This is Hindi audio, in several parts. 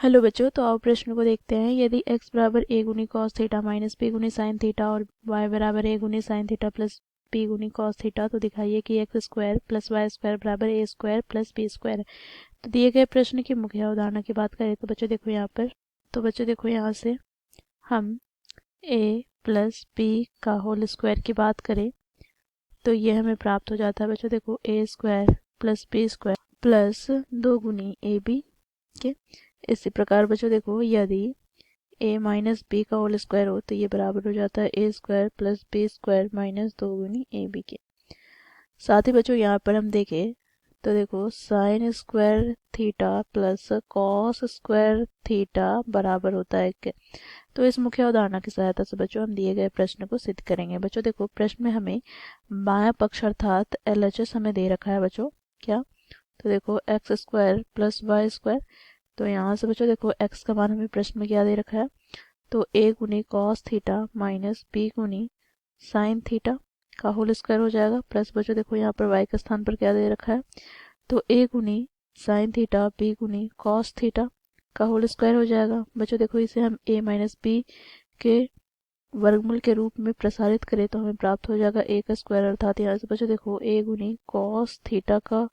हेलो बच्चों, तो आओ प्रश्न को देखते हैं। यदि x बराबर a गुनी कॉस थीटा माइनस b गुनी साइन थीटा और y बराबर a गुनी साइन थीटा प्लस b गुनी कॉस थीटा, तो दिखाइए कि x square plus y square बराबर a square plus b square है। तो दिए गए प्रश्न की मुख्य अवधारणा की बात करें तो बच्चों देखो यहाँ से हम a प्लस b का होल स्क्वायर की बात करें तो ये हमें प्राप्त हो जाता है। बच्चों देखो a square plus b square plus 2 गुनी ए बी के। इसी प्रकार बच्चों देखो, यदि a माइनस बी का होल स्क्वायर हो तो ये बराबर हो जाता है a square plus b square minus 2 गुनी ए बी के। साथ ही बच्चों यहाँ पर हम देखें तो देखो sine square theta plus cos square theta बराबर होता है के। तो इस मुख्य अवधारणा की सहायता से बच्चों हम दिए गए प्रश्न को सिद्ध करेंगे। बच्चों देखो, प्रश्न में हमें बायां पक्ष अर्थात LHS हमें दे रखा है बच्चों। क्या? तो देखो x square plus y square. तो यहाँ से बच्चों देखो x का मान हमें प्रश्न में क्या दे रखा है, तो a गुनी कॉस थीटा माइनस b गुनी साइन थीटा का होल स्क्वायर हो जाएगा। प्लस बच्चों देखो यहाँ पर y के स्थान पर क्या दे रखा है, तो a गुनी साइन थीटा b गुनी कॉस थीटा का होल स्क्वायर हो जाएगा। बच्चों देखो इसे हम a माइनस b के वर्गमूल के रूप में प्रसारित करें तो हमें प्राप्त हो जाएगा a का स्क्वायर। अर्थात यहाँ से बच्चों देखो a गुनी कॉस थीटा का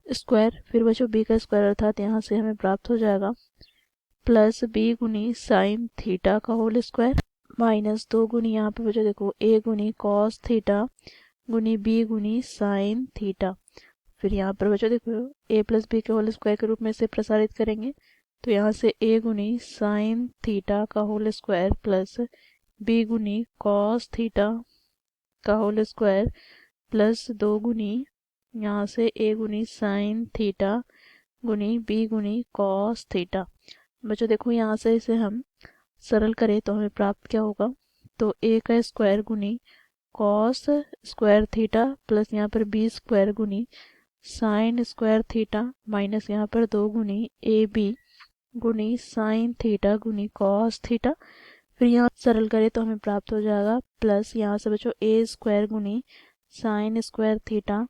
स्क्वायर, फिर बच्चों b का स्क्वायर, अर्थात यहाँ से हमें प्राप्त हो जाएगा प्लस b गुनी साइन थीटा का होल स्क्वायर माइनस 2 गुनी यहाँ पे बच्चों देखो a गुनी कॉस थीटा गुनी b गुनी साइन थीटा। फिर यहाँ पर बच्चों देखो a प्लस बी के होल स्क्वायर के रूप में इसे प्रसारित करेंगे तो यहाँ से a गुनी साइन थीटा का होल स्क्वायर प्लस b गुनी कॉस थीटा का होल स्क्वायर प्लस 2 गुनी यहाँ से a गुनी साइन थीटा गुनी b गुनी कॉस थीटा। बच्चों देखो यहाँ से इसे हम सरल करें तो हमें प्राप्त क्या होगा, तो a का स्क्वायर गुनी कॉस स्क्वायर थीटा प्लस यहाँ पर b स्क्वायर गुनी साइन स्क्वायर थीटा माइनस यहाँ पर 2 गुनी ए बी गुनी साइन थीटा गुनी कॉस थीटा। फिर यहाँ सरल करें तो हमें प्राप्त हो जाएगा प्लस यहाँ से बच्चों a स्क्वायर गुनी sine square theta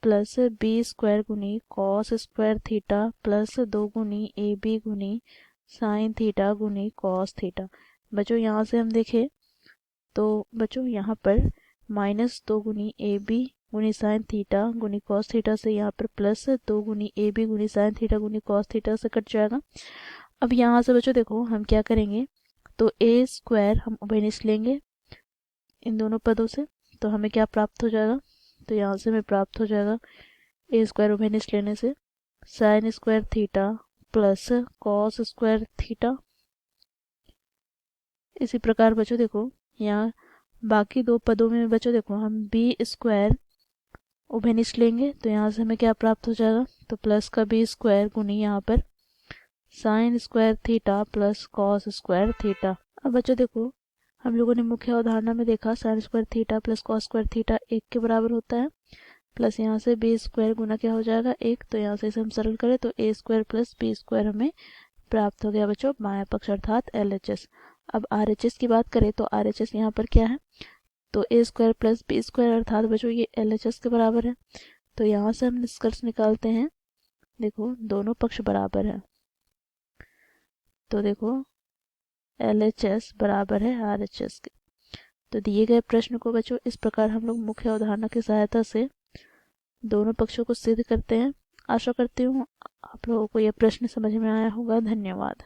plus b square गुनी कॉस स्क्वायर थीटा प्लस 2 गुनी ए बी गुनी साइन थीटा गुनी कॉस थीटा। बच्चों यहाँ से हम देखें तो बच्चों यहाँ पर माइनस 2 गुनी ए बी गुनी साइन थीटा गुनी कॉस थीटा से यहाँ पर प्लस 2 गुनी ए बी गुनी साइन थीटा गुनी कॉस थीटा से कट जाएगा। अब यहाँ से बच्चों देखो हम क्या करेंगे, तो ए स्क्वायर हम उभयनिष्ठ लेंगे इन दोनों पदों से तो हमें क्या प्राप्त हो जाएगा, तो यहाँ से हमें प्राप्त हो जाएगा ए स्क्वायर उभयनिष्ठ लेने से sine square theta plus cos square theta. इसी प्रकार बच्चों देखो यहाँ बाकी दो पदों में बच्चों देखो हम बी स्क्वायर उभयनिष्ठ लेंगे तो यहाँ से हमें क्या प्राप्त हो जाएगा, तो प्लस का बी स्क्वायर गुनी यहाँ पर sine square theta plus cos square theta. अब बच्चों देखो हम लोगों ने मुख्य अवधारणा में देखा sine square theta plus cos square theta 1 के बराबर होता है। प्लस यहाँ से बी स्क्वायर गुना क्या हो जाएगा 1, तो यहाँ से इसे हम सरल करें तो a square plus b square हमें प्राप्त हो गया बच्चों बायां पक्ष अर्थात LHS। अब RHS की बात करें तो RHS यहाँ पर क्या है, तो a square plus b square अर्थात बच्चों ये LHS के बराबर है। तो यहाँ से हम निष्कर्ष निकालते हैं, देखो दोनों पक्ष बराबर है तो देखो LHS बराबर है RHS के। तो दिए गए प्रश्न को बच्चों इस प्रकार हम लोग मुख्य अवधारणा की सहायता से दोनों पक्षों को सिद्ध करते हैं। आशा करती हूँ आप लोगों को यह प्रश्न समझ में आया होगा। धन्यवाद।